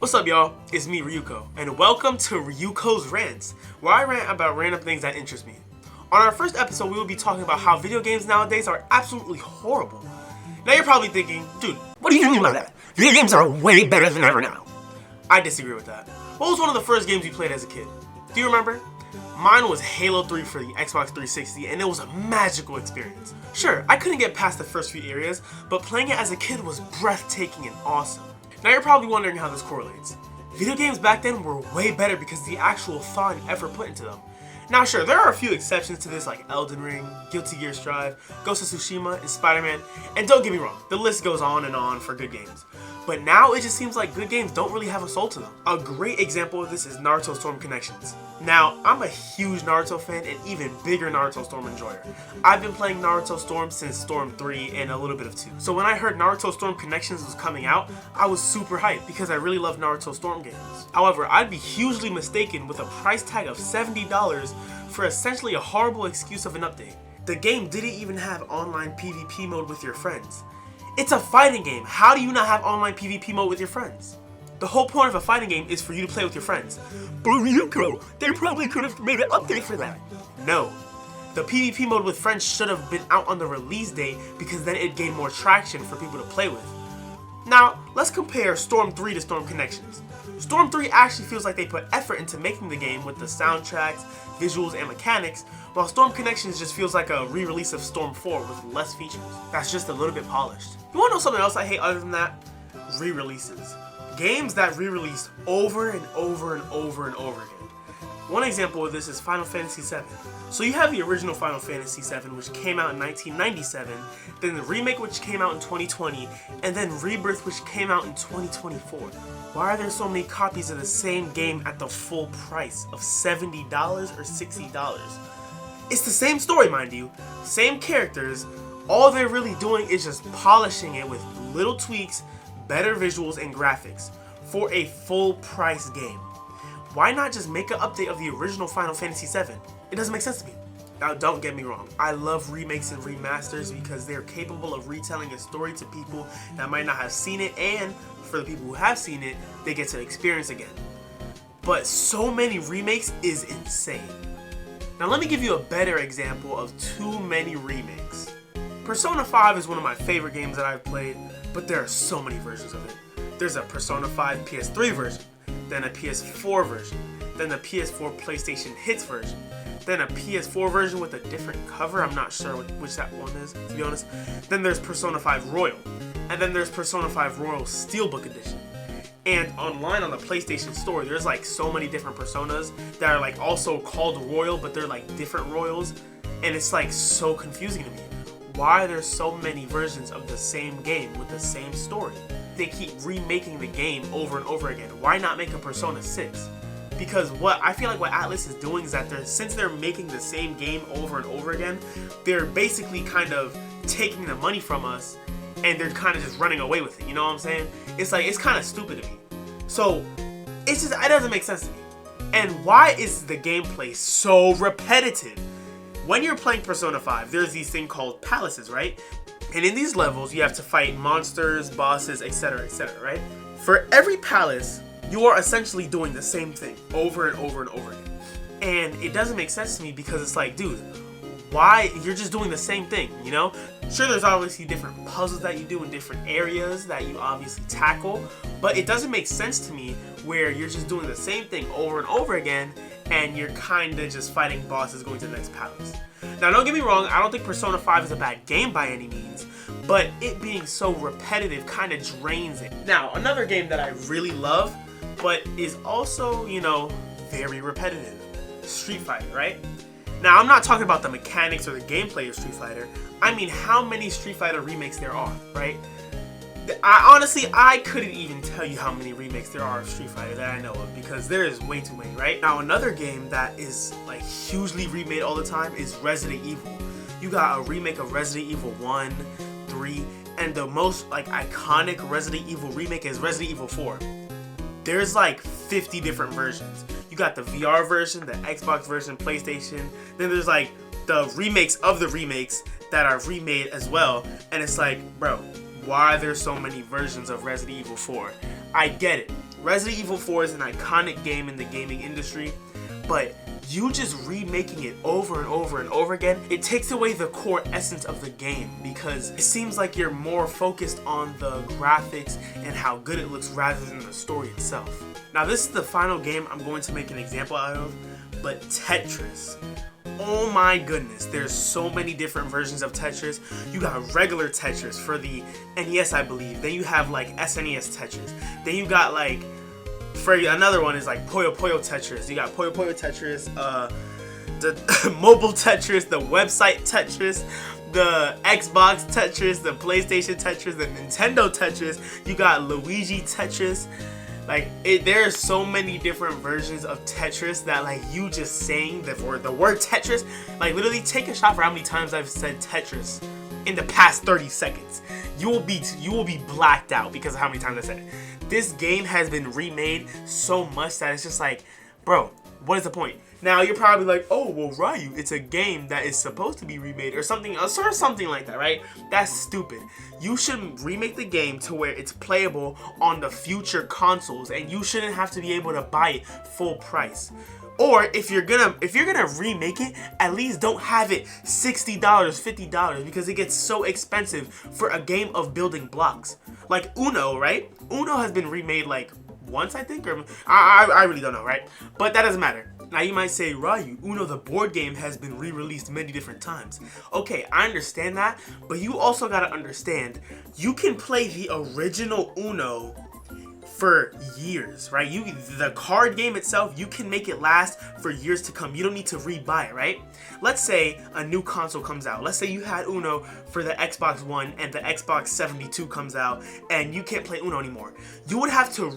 What's up, y'all? It's me, Ryuko, and welcome to Ryuko's Rants, where I rant about random things that interest me. On our first episode, we will be talking about how video games nowadays are absolutely horrible. Now you're probably thinking, dude, what do you mean by that? Video games are way better than ever now. I disagree with that. What was one of the first games you played as a kid? Do you remember? Mine was Halo 3 for the Xbox 360, and it was a magical experience. Sure, I couldn't get past the first few areas, but playing it as a kid was breathtaking and awesome. Now you're probably wondering how this correlates. Video games back then were way better because of the actual thought and effort put into them. Now sure, there are a few exceptions to this like Elden Ring, Guilty Gear Strive, Ghost of Tsushima, and Spider-Man, and don't get me wrong, the list goes on and on for good games. But now it just seems like good games don't really have a soul to them. A great example of this is Naruto Storm Connections. Now, I'm a huge Naruto fan and even bigger Naruto Storm enjoyer. I've been playing Naruto Storm since Storm 3 and a little bit of 2. So when I heard Naruto Storm Connections was coming out, I was super hyped because I really love Naruto Storm games. However, I'd be hugely mistaken with a price tag of $70 for essentially a horrible excuse of an update. The game didn't even have online PvP mode with your friends. It's a fighting game. How do you not have online PvP mode with your friends? The whole point of a fighting game is for you to play with your friends. But Ryuko, they probably could have made an update for that. No. The PvP mode with friends should have been out on the release date because then it'd gain more traction for people to play with. Now, let's compare Storm 3 to Storm Connections. Storm 3 actually feels like they put effort into making the game with the soundtracks, visuals, and mechanics, while Storm Connections just feels like a re-release of Storm 4 with less features. That's just a little bit polished. You wanna know something else I hate other than that? Re-releases. Games that re-release over and over and over and over again. One example of this is Final Fantasy VII. So you have the original Final Fantasy VII, which came out in 1997, then the remake, which came out in 2020, and then Rebirth, which came out in 2024. Why are there so many copies of the same game at the full price of $70 or $60? It's the same story, mind you, same characters. All they're really doing is just polishing it with little tweaks, better visuals, and graphics for a full price game. Why not just make an update of the original Final Fantasy VII? It doesn't make sense to me. Now don't get me wrong, I love remakes and remasters because they're capable of retelling a story to people that might not have seen it, and for the people who have seen it, they get to experience again. But so many remakes is insane. Now let me give you a better example of too many remakes. Persona 5 is one of my favorite games that I've played, but there are so many versions of it. There's a Persona 5 PS3 version, then a PS4 version, then the PS4 PlayStation Hits version, then a PS4 version with a different cover, I'm not sure which that one is, to be honest. Then there's Persona 5 Royal, and then there's Persona 5 Royal Steelbook Edition. And online on the PlayStation Store, there's like so many different Personas that are like also called Royal, but they're like different Royals, and it's like so confusing to me. Why are there so many versions of the same game with the same story? They keep remaking the game over and over again. Why not make a Persona 6? Because what I feel like what Atlus is doing is that since they're making the same game over and over again, they're basically kind of taking the money from us and they're kind of just running away with it. You know what I'm saying? It's like, it's kind of stupid to me. So it doesn't make sense to me. And why is the gameplay so repetitive? When you're playing Persona 5, there's these things called palaces, right? And in these levels, you have to fight monsters, bosses, etc., right? For every palace, you are essentially doing the same thing over and over and over again. And it doesn't make sense to me because it's like, dude, why? You're just doing the same thing, you know? Sure, there's obviously different puzzles that you do in different areas that you obviously tackle, but it doesn't make sense to me where you're just doing the same thing over and over again and you're kind of just fighting bosses going to the next palace. Now, don't get me wrong, I don't think Persona 5 is a bad game by any means, but it being so repetitive kind of drains it. Now, another game that I really love, but is also, you know, very repetitive, Street Fighter, right? Now, I'm not talking about the mechanics or the gameplay of Street Fighter. I mean how many Street Fighter remakes there are, right? I couldn't even tell you how many remakes there are of Street Fighter that I know of because there is way too many, right? Now, another game that is like hugely remade all the time is Resident Evil. You got a remake of Resident Evil 1, 3, and the most like iconic Resident Evil remake is Resident Evil 4. There's like 50 different versions. You got the VR version, the Xbox version, PlayStation, then there's like the remakes of the remakes that are remade as well, and it's like, bro, why are there so many versions of Resident Evil 4? I get it. Resident Evil 4 is an iconic game in the gaming industry, but you just remaking it over and over and over again, it takes away the core essence of the game because it seems like you're more focused on the graphics and how good it looks rather than the story itself. Now this is the final game I'm going to make an example out of, but Tetris. Oh my goodness, there's so many different versions of Tetris. You got regular Tetris for the NES, I believe. Then you have like SNES Tetris. Then you got like, for another one is like Puyo Puyo Tetris. You got Puyo Puyo Tetris, the mobile Tetris, the website Tetris, the Xbox Tetris, the PlayStation Tetris, the Nintendo Tetris. You got Luigi Tetris. Like, there are so many different versions of Tetris that, like, you just saying the word Tetris, like, literally take a shot for how many times I've said Tetris in the past 30 seconds. You will be blacked out because of how many times I said it. This game has been remade so much that it's just like, bro, what is the point? Now you're probably like, oh well, Ryu, it's a game that is supposed to be remade or something else or something like that, right? That's stupid. You should remake the game to where it's playable on the future consoles, and you shouldn't have to be able to buy it full price. Or if you're gonna remake it, at least don't have it $60, $50 because it gets so expensive for a game of building blocks. Like Uno, right? Uno has been remade like once, I think, or I really don't know, right? But that doesn't matter. Now you might say, Ryu, Uno the board game has been re-released many different times. Okay, I understand that, but you also gotta understand, you can play the original Uno for years, right? The card game itself, you can make it last for years to come. You don't need to rebuy it, right? Let's say a new console comes out. Let's say you had Uno for the Xbox One and the Xbox 72 comes out and you can't play Uno anymore. You would have to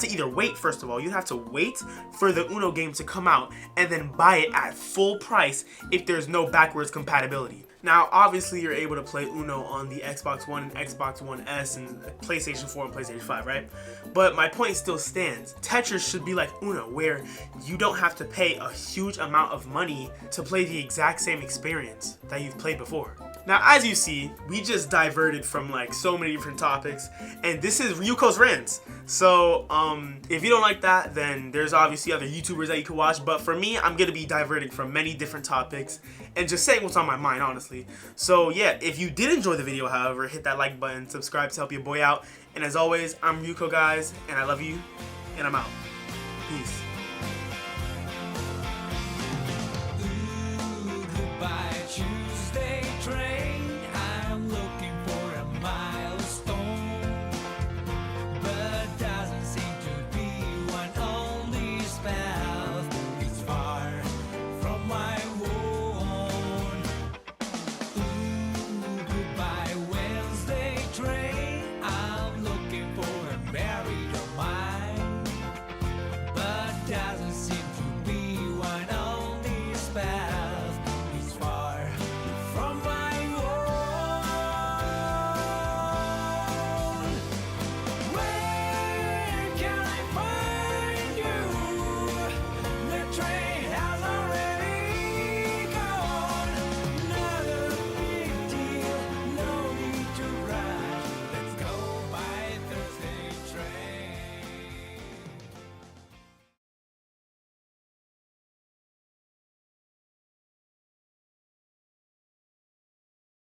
either wait, first of all, you'd have to wait for the Uno game to come out and then buy it at full price if there's no backwards compatibility. Now, obviously, you're able to play Uno on the Xbox One and Xbox One S and PlayStation 4 and PlayStation 5, right? But my point still stands. Tetris should be like Uno, where you don't have to pay a huge amount of money to play the exact same experience that you've played before. Now, as you see, we just diverted from like so many different topics, and this is Ryuko's Rants. So, if you don't like that, then there's obviously other YouTubers that you can watch, but for me, I'm gonna be diverting from many different topics and just saying what's on my mind, honestly. So yeah, if you did enjoy the video, however, hit that like button, subscribe to help your boy out, and as always, I'm Ryuko, guys, and I love you, and I'm out. Peace.